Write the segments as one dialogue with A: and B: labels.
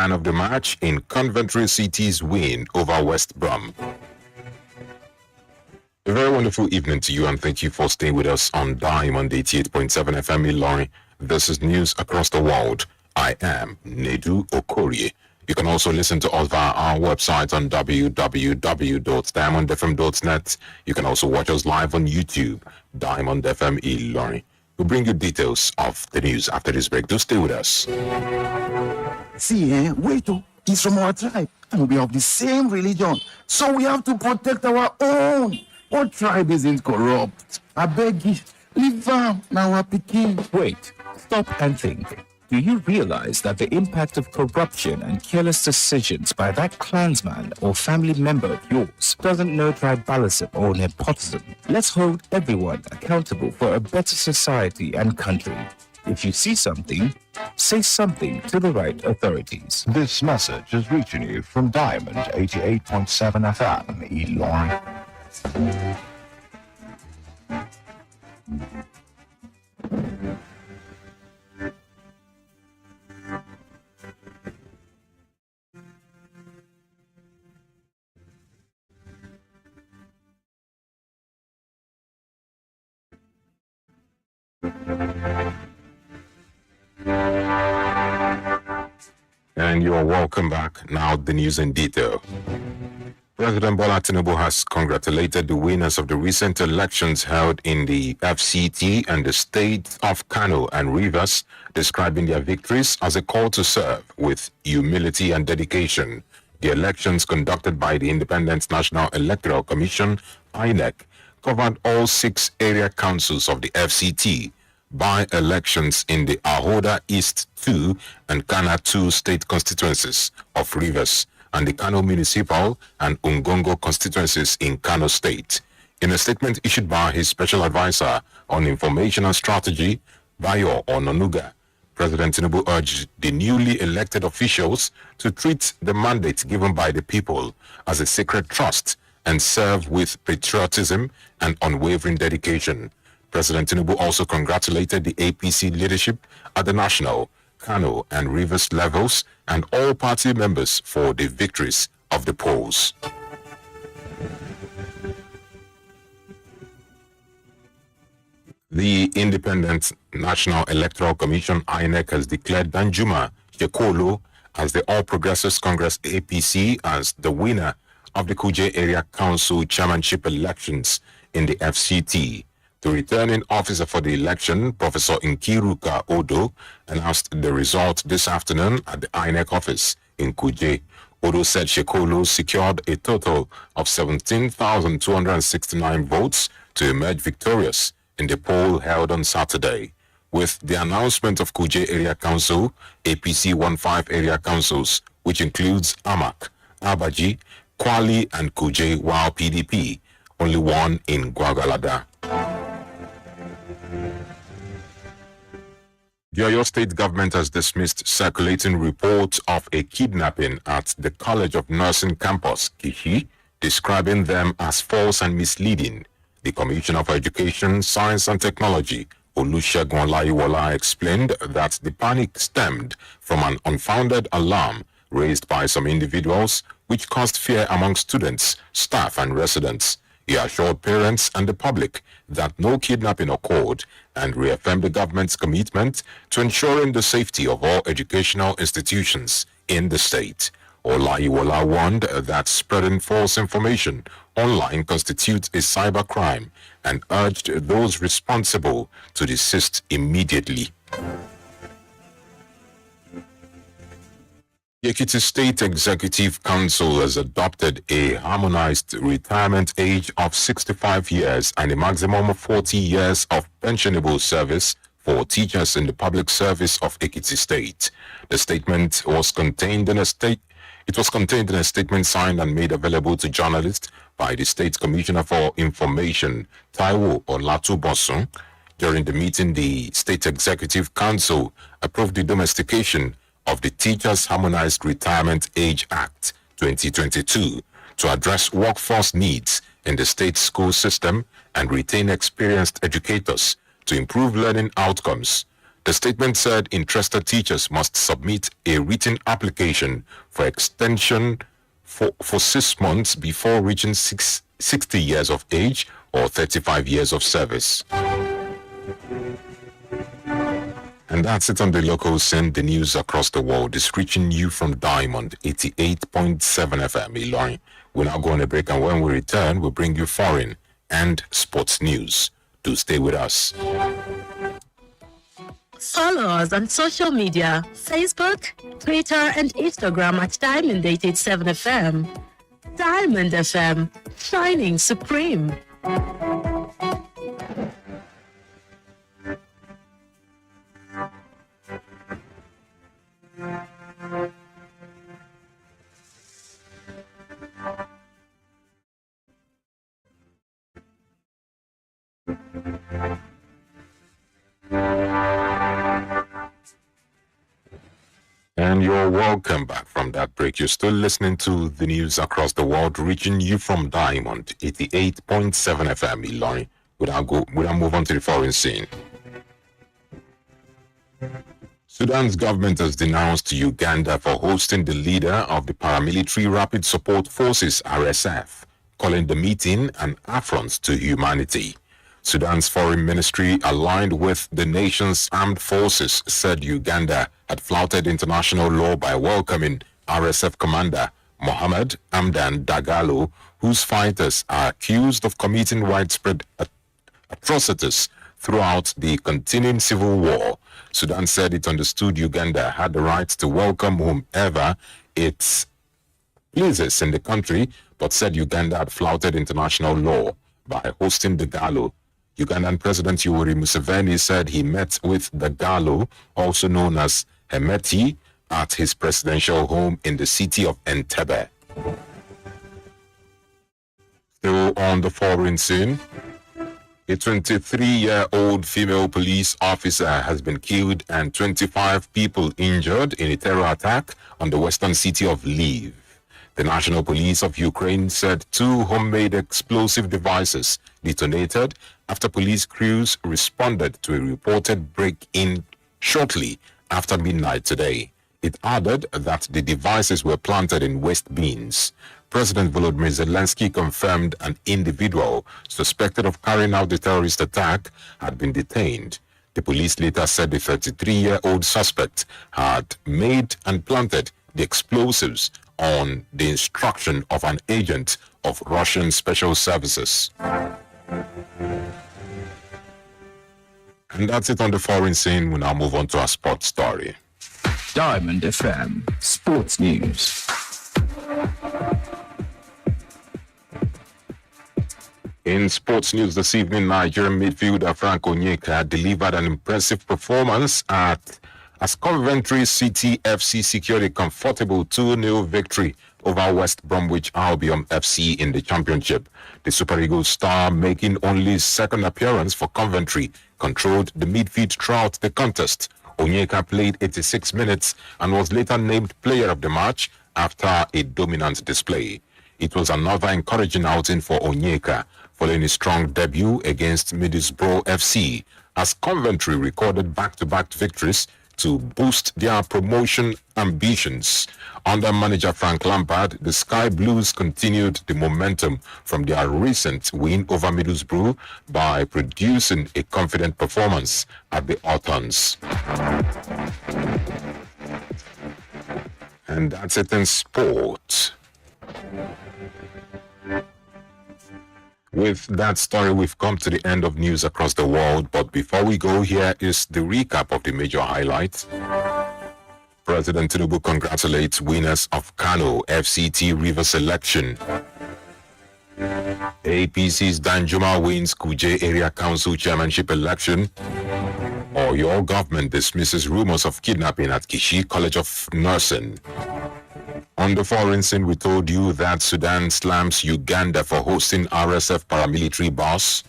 A: Man of the match in Coventry City's win over West Brom. A very wonderful evening to you, and thank you for staying with us on Diamond 88.7 FM Ilorin. This is news across the world. I am NEDU OKORIE. You can also listen to us via our website on www.diamondfm.net. You can also watch us live on YouTube, Diamond FM Ilorin. We'll bring you details of the news after this break. Do stay with us.
B: See, wait, he's from our tribe, and we have the same religion, so we have to protect our own. What tribe isn't corrupt? I beg you, leave them now, our Peking.
C: Wait, stop and think. Do you realize that the impact of corruption and careless decisions by that clansman or family member of yours doesn't know tribalism or nepotism? Let's hold everyone accountable for a better society and country. If you see something, say something to the right authorities.
D: This message is reaching you from Diamond 88.7 FM, Ilorin.
A: And you're welcome back. Now the news in detail. President Bola Tinubu has congratulated the winners of the recent elections held in the FCT and the states of Kano and Rivers, describing their victories as a call to serve with humility and dedication. The elections conducted by the Independent National Electoral Commission, INEC, covered all 6 area councils of the FCT, by-elections in the Ahoda East 2 and Kana 2 state constituencies of Rivers, and the Kano Municipal and Ungongo constituencies in Kano State. In a statement issued by his special advisor on information and strategy, Bayo Ononuga, President Tinubu urged the newly elected officials to treat the mandate given by the people as a sacred trust and serve with patriotism and unwavering dedication. President Tinubu also congratulated the APC leadership at the national, Kano and Rivers levels and all party members for the victories of the polls. The Independent National Electoral Commission, INEC, has declared Danjuma Shekolo as the All Progressives Congress APC as the winner of the Kuje Area Council chairmanship elections in the FCT. The returning officer for the election, Professor Nkiruka Odo, announced the result this afternoon at the INEC office in Kuje. Odo said Shekolo secured a total of 17,269 votes to emerge victorious in the poll held on Saturday. With the announcement of Kuje Area Council, APC won 5 area councils, which includes Amak, Abaji, Kwali, and Kuje, while PDP only won in Gwagalada. The Oyo State government has dismissed circulating reports of a kidnapping at the College of Nursing campus, Kishi, describing them as false and misleading. The Commissioner for Education, Science and Technology, Olusegun Olaiwola, explained that the panic stemmed from an unfounded alarm raised by some individuals, which caused fear among students, staff and residents. He assured parents and the public that no kidnapping occurred and reaffirmed the government's commitment to ensuring the safety of all educational institutions in the state. Olaiwola warned that spreading false information online constitutes a cybercrime and urged those responsible to desist immediately. The Ekiti State Executive Council has adopted a harmonized retirement age of 65 years and a maximum of 40 years of pensionable service for teachers in the public service of Ekiti State. The statement was contained in a statement signed and made available to journalists by the State Commissioner for Information, Taiwo Olatubosun. During the meeting, the State Executive Council approved the domestication of the Teachers Harmonized Retirement Age Act 2022 to address workforce needs in the state school system and retain experienced educators to improve learning outcomes. The statement said interested teachers must submit a written application for extension for 6 months before reaching 60 years of age or 35 years of service. And that's it on the local scene. The news across the world is reaching you from Diamond 88.7 FM Ilorin. We'll now go on a break, and when we return, we'll bring you foreign and sports news. Do stay with us.
E: Follow us on social media, Facebook, Twitter, and Instagram at Diamond 87 FM. Diamond FM, shining supreme.
A: And you're welcome back from that break. You're still listening to the news across the world, reaching you from Diamond 88.7 FM Ilorin. We'll move on to the foreign scene. Sudan's government has denounced Uganda for hosting the leader of the Paramilitary Rapid Support Forces, RSF, calling the meeting an affront to humanity. Sudan's foreign ministry, aligned with the nation's armed forces, said Uganda had flouted international law by welcoming RSF commander Mohammed Hamdan Dagalo, whose fighters are accused of committing widespread atrocities throughout the continuing civil war. Sudan said it understood Uganda had the right to welcome whomever it pleases in the country, but said Uganda had flouted international law by hosting Dagalo. Ugandan President Yoweri Museveni said he met with Dagalo, also known as Hemeti, at his presidential home in the city of Entebbe. Still on the foreign scene, a 23-year-old female police officer has been killed and 25 people injured in a terror attack on the western city of Lviv. The National Police of Ukraine said 2 homemade explosive devices detonated after police crews responded to a reported break-in shortly after midnight today. It added that the devices were planted in waste bins. President Volodymyr Zelensky confirmed an individual suspected of carrying out the terrorist attack had been detained. The police later said the 33-year-old suspect had made and planted the explosives on the instruction of an agent of Russian Special Services. And that's it on the foreign scene. We now move on to our sports story.
C: Diamond FM Sports News.
A: In sports news this evening, Nigerian midfielder Frank Onyeka delivered an impressive performance as Coventry City FC secured a comfortable 2-0 victory over West Bromwich Albion FC in the championship. The Super Eagles star, making only his second appearance for Coventry, controlled the midfield throughout the contest. Onyeka played 86 minutes and was later named player of the match after a dominant display. It was another encouraging outing for Onyeka, following a strong debut against Middlesbrough FC, as Coventry recorded back-to-back victories to boost their promotion ambitions. Under manager Frank Lampard, the Sky Blues continued the momentum from their recent win over Middlesbrough by producing a confident performance at the Autons. And that's it in sport. With that story, we've come to the end of news across the world. But before we go, here is the recap of the major highlights. President Tinubu congratulates winners of Kano FCT Rivers election. APC's Danjuma wins Kuje Area Council chairmanship election. Or your government dismisses rumors of kidnapping at Kishi College of Nursing. On the foreign scene, we told you that Sudan slams Uganda for hosting RSF paramilitary boss.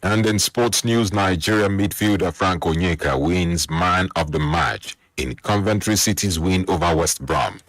A: And in sports news, Nigeria midfielder Frank Onyeka wins man of the match in Coventry City's win over West Brom.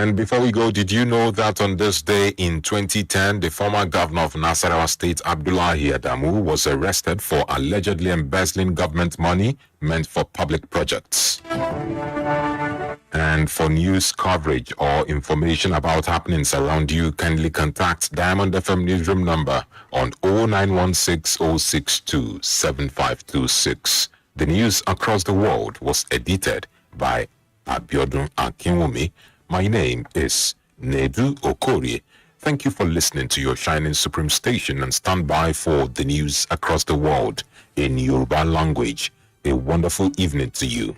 A: And before we go, did you know that on this day in 2010, the former governor of Nasarawa State, Abdullahi Adamu, was arrested for allegedly embezzling government money meant for public projects? And for news coverage or information about happenings around you, kindly contact Diamond FM newsroom number on 0916 062 7526. The news across the world was edited by Abiodun Akinwumi. My name is NEDU OKORIE. Thank you for listening to your Shining Supreme station, and stand by for the news across the world in Yoruba language. A wonderful evening to you.